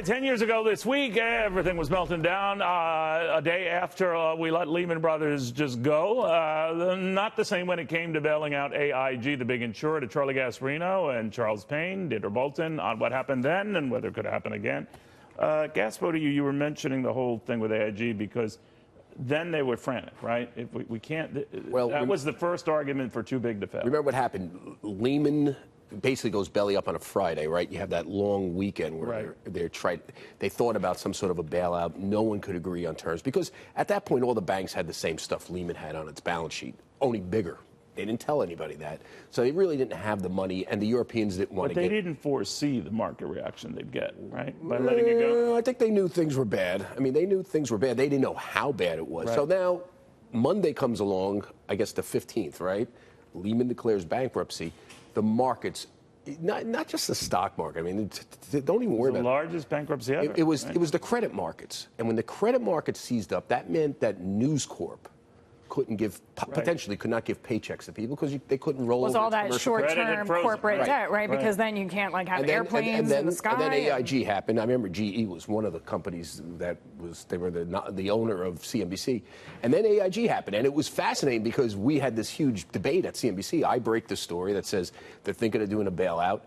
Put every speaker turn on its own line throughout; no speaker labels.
10 years ago this week, everything was melting down. A day after we let Lehman Brothers just go. Not the same when it came to bailing out AIG, the big insurer, to Charlie Gasparino and Charles Payne, Deirdre Bolton, on what happened then and whether it could happen again. Gaspo, you were mentioning the whole thing with AIG because then they were frantic, right? If we can't. Well, that was the first argument for too big to fail.
Remember what happened? Lehman basically goes belly up on a Friday, right? You have that long weekend where they thought about some sort of a bailout. No one could agree on terms because at that point, all the banks had the same stuff Lehman had on its balance sheet, only bigger. They didn't tell anybody that. So they really didn't have the money, and the Europeans didn't want to get...
But they didn't foresee the market reaction they'd get, right? By letting it go?
I think they knew things were bad. I mean, they knew things were bad. They didn't know how bad it was. Right. So now, Monday comes along, I guess the 15th, right? Lehman declares bankruptcy. The markets... Not just the stock market. I mean, don't even worry about it.
The largest bankruptcy ever.
It was the credit markets. And when the credit markets seized up, that meant that News Corp couldn't give, potentially could not give paychecks to people because they couldn't roll over.
Was all that short-term corporate debt, right? Because then you can't have airplanes in the sky.
And then AIG happened. I remember GE was one of the companies that was, they were the owner of CNBC. And then AIG happened. And it was fascinating because we had this huge debate at CNBC. I break the story that says they're thinking of doing a bailout.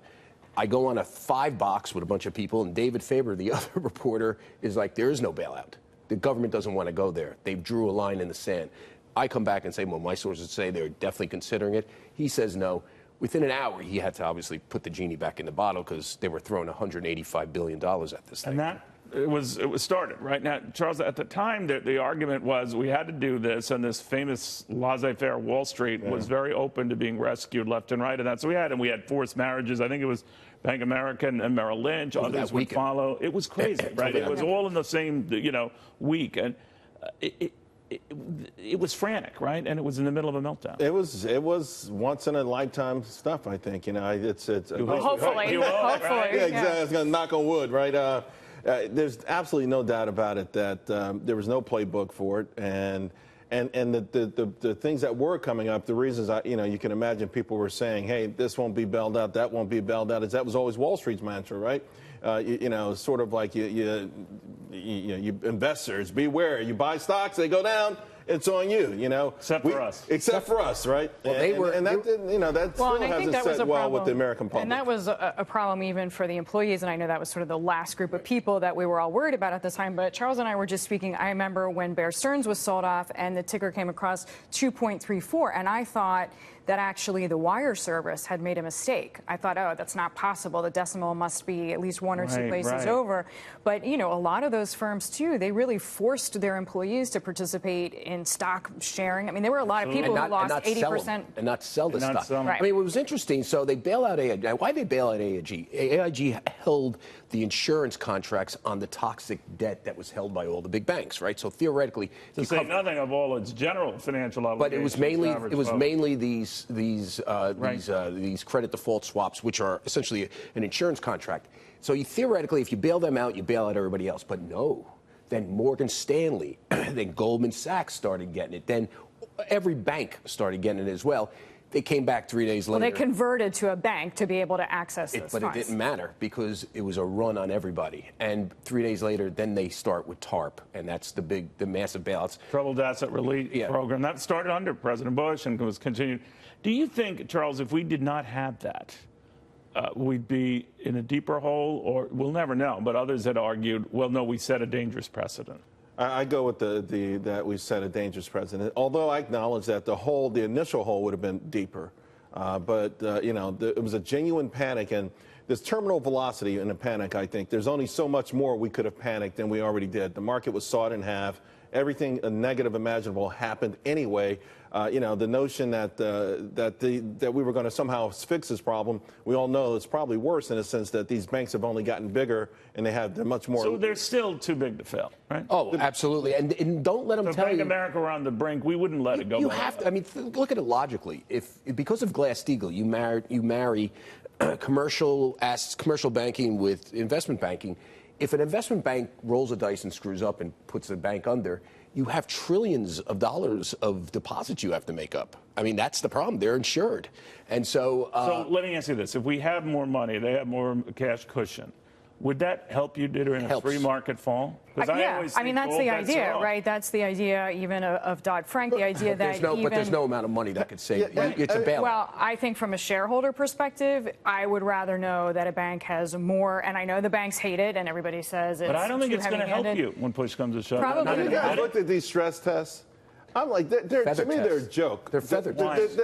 I go on a 5-box with a bunch of people, and David Faber, the other reporter, is like, there is no bailout. The government doesn't want to go there. They drew a line in the sand. I come back and say, well, my sources say they're definitely considering it. He says no. Within an hour, he had to obviously put the genie back in the bottle because they were throwing $185 billion at this thing.
And that it was started, right? Now, Charles, at the time, the argument was we had to do this, and this famous laissez-faire Wall Street was very open to being rescued left and right, and that's what we had forced marriages. I think it was Bank of America and Merrill Lynch. Others would follow. It was crazy, right? It was all in the same, week, and it was frantic, right? And it was in the middle of a meltdown.
It was once in a lifetime stuff, I think.
Hopefully.
Yeah, exactly. I was going to knock on wood, right? There's absolutely no doubt about it that there was no playbook for it, and the things that were coming up, the reasons you can imagine people were saying, hey, this won't be bailed out, that won't be bailed out. That was always Wall Street's mantra, right? Sort of like you investors, beware. You buy stocks, they go down, it's on you.
Except for us.
Except for us, right?
Well,
that still hasn't set well with the American public.
And that was a problem even for the employees. And I know that was sort of the last group of people that we were all worried about at the time. But Charles and I were just speaking. I remember when Bear Stearns was sold off and the ticker came across 2.34, and I thought that actually the wire service had made a mistake. I thought, oh, that's not possible. The decimal must be at least one or two places over. But, a lot of those firms, too, they really forced their employees to participate in stock sharing. I mean, there were a lot of people who lost 80%.
And not sell the stock.
Right.
I mean, it was interesting. So they bail out AIG. Why did they bail out AIG? AIG held the insurance contracts on the toxic debt that was held by all the big banks, right? So theoretically,
to say nothing of all its general financial obligations.
But it was mainly these credit default swaps, which are essentially an insurance contract. So theoretically, if you bail them out, you bail out everybody else. But no. Then Morgan Stanley, then Goldman Sachs started getting it. Then every bank started getting it as well. They came back 3 days later.
Well, they converted to a bank to be able to access those funds.
But it didn't matter because it was a run on everybody. And 3 days later, then they start with TARP, and that's the massive bailouts.
Troubled Asset Relief Program. That started under President Bush and was continued. Do you think, Charles, if we did not have that, we'd be in a deeper hole? Or we'll never know, but others had argued, well, no, we set a dangerous precedent.
I go with that we set a dangerous precedent. Although I acknowledge that the initial hole would have been deeper, but it was a genuine panic, and this terminal velocity in a panic. I think there's only so much more we could have panicked than we already did. The market was sawed in half. Everything negative imaginable happened anyway. The notion that we were going to somehow fix this problem, we all know it's probably worse in a sense that these banks have only gotten bigger and they're much more.
So they're still too big to fail, right?
Oh, absolutely. And don't let them tell you.
Bank of America were on the brink. We wouldn't let it go.
You have to. I mean, look at it logically. Because of Glass-Steagall, you marry commercial banking with investment banking. If an investment bank rolls a dice and screws up and puts a bank under, you have trillions of dollars of deposits you have to make up. I mean, that's the problem. They're insured. And so...
so let me ask you this. If we have more money, they have more cash cushion, Would that help you, Deirdre, in a free market fall? Because
Yeah, I mean, that's the idea, right? That's the idea even of Dodd-Frank, the idea that
But there's no amount of money that could save. It's a bailout.
Well, I think from a shareholder perspective, I would rather know that a bank has more, and I know the banks hate it, and everybody says it's
But I don't think
too
it's going to help you when push comes to shove.
Probably
You guys looked at these stress tests. I'm like, to me, they're a joke.
They're feather tests.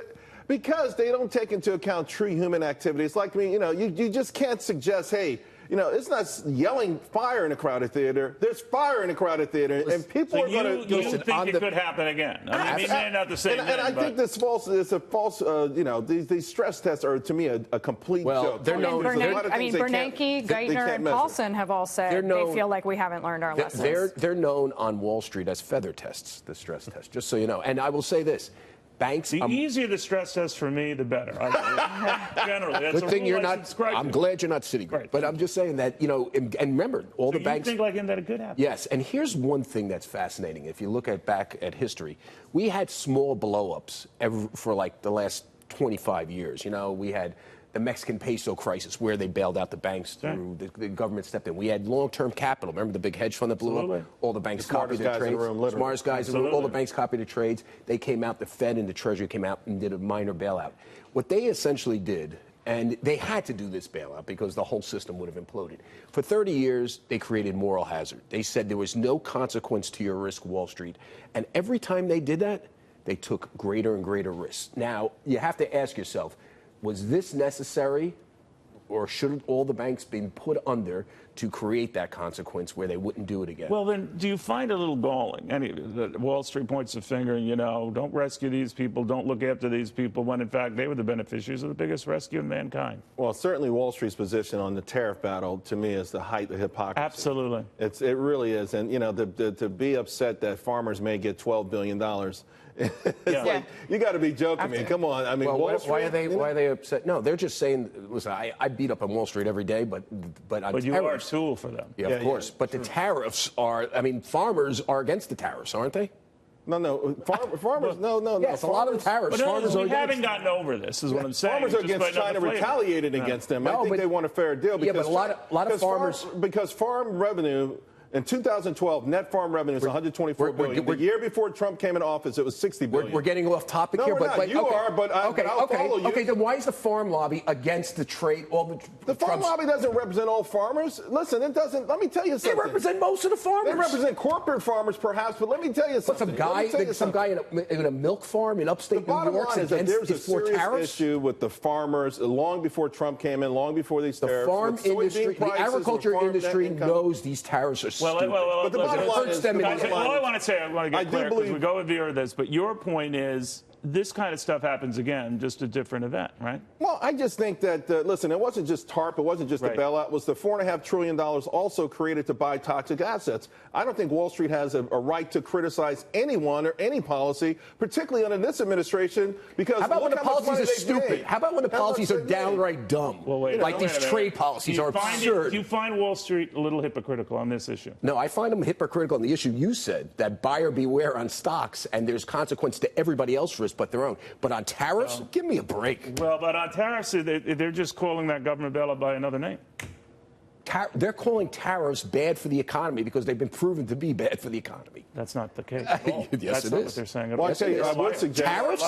Because they don't take into account true human activity. It's like, you just can't suggest, hey, it's not yelling fire in a crowded theater. There's fire in a crowded theater, and people are going to.
You think it could happen again? I mean, maybe not the same.
And I think this it's a false. These stress tests are, to me, a complete joke.
They're known.
Bernanke, Geithner, and Paulson have all said they feel like we haven't learned our lessons.
They're known on Wall Street as feather tests, the stress test. Just so you know. And I will say this. Banks.
The easier the stress test for me, the better. Generally, that's
good thing you're not. I'm glad you're not Citigroup,
right.
But I'm just saying that and remember all the banks.
You think like him that it could happen?
Yes, and here's one thing that's fascinating. If you look back at history, we had small blowups for like the last 25 years. We had the Mexican peso crisis where they bailed out the banks through the government stepped in. We had long-term capital. Remember the big hedge fund that blew up? All the banks copied their trades. Smartest guys in the room. All the banks copied the trades. They came out, the Fed and the Treasury came out and did a minor bailout. What they essentially did, and they had to do this bailout because the whole system would have imploded. For 30 years, they created moral hazard. They said there was no consequence to your risk, Wall Street. And every time they did that, they took greater and greater risks. Now, you have to ask yourself, was this necessary, or should all the banks been put under to create that consequence where they wouldn't do it again?
Well, then, do you find it a little galling? That Wall Street points the finger, don't rescue these people, don't look after these people, when in fact they were the beneficiaries of the biggest rescue in mankind.
Well, certainly Wall Street's position on the tariff battle, to me, is the height of hypocrisy.
Absolutely.
It really is. And, to be upset that farmers may get $12 billion. Like, you got to be joking me. Come on. I mean, Wall Street,
why are they upset? No, they're just saying, listen, I beat up on Wall Street every day, but
you are a tool for them.
Yeah, of course. But the tariffs farmers are against the tariffs, aren't they?
No. Farmers, no.
Yes, a lot of the tariffs. Farmers
we haven't gotten over this, is what I'm saying.
Farmers are against China retaliating against them. I think they want a fair deal.
Because, a lot of farmers.
Because farm revenue. In 2012, net farm revenue is $124 billion. The year before Trump came into office, it was $60 billion.
We're getting off topic here,
but you are. But I'll follow you.
Okay, then why is the farm lobby against the trade?
The farm lobby doesn't represent all farmers. Listen, it doesn't. Let me tell you something.
They represent most of the farmers.
They represent corporate farmers, perhaps. But let me tell you something.
Some guy in a milk farm in upstate New York
is that there's a serious issue with the farmers long before Trump came in, long before these tariffs.
The farm industry, the agriculture industry knows these tariffs are stupid.
But the bottom line is,
all I want to say, I want to get clear, because we go with you or this, but your point is this kind of stuff happens again, just a different event, right?
Well, I just think that, listen, it wasn't just TARP, it wasn't just the bailout, it was the $4.5 trillion also created to buy toxic assets. I don't think Wall Street has a right to criticize anyone or any policy, particularly under this administration, because
how about when the policies are stupid? How about when the policies are downright dumb?
Well, wait,
these trade policies are absurd.
Do you find Wall Street a little hypocritical on this issue?
No, I find them hypocritical on the issue you said, that buyer beware on stocks, and there's consequence to everybody else's risk but their own. But on tariffs, give me a break.
Well, but on tariffs, they're just calling that government bailout by another name.
They're calling tariffs bad for the economy because they've been proven to be bad for the economy.
That's not the case.
Yes,
That's
it
not
is.
what they're saying.
Well, I would suggest
tariffs.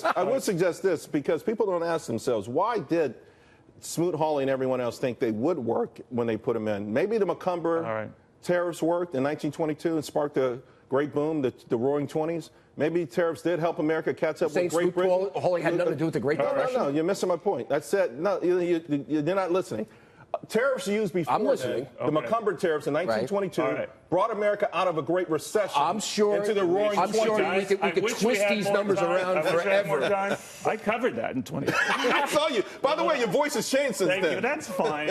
I would suggest this because people don't ask themselves, why did Smoot-Hawley and everyone else think they would work when they put them in? Maybe the Macomber tariffs worked in 1922 and sparked a great boom, the Roaring '20s. Maybe tariffs did help America catch up with Great Britain.
Smoot-Hawley had nothing to do with the Great Depression.
No, you're missing my point. That's it. No, you're not listening. Tariffs used before.
I'm listening.
The Macomber tariffs in 1922 brought America out of a a great recession.
I'm sure.
Into the Roaring
I'm sure we could twist these numbers around forever.
I covered that in 20.
I saw you. By the way, your voice has changed since then.
Thank you. That's fine.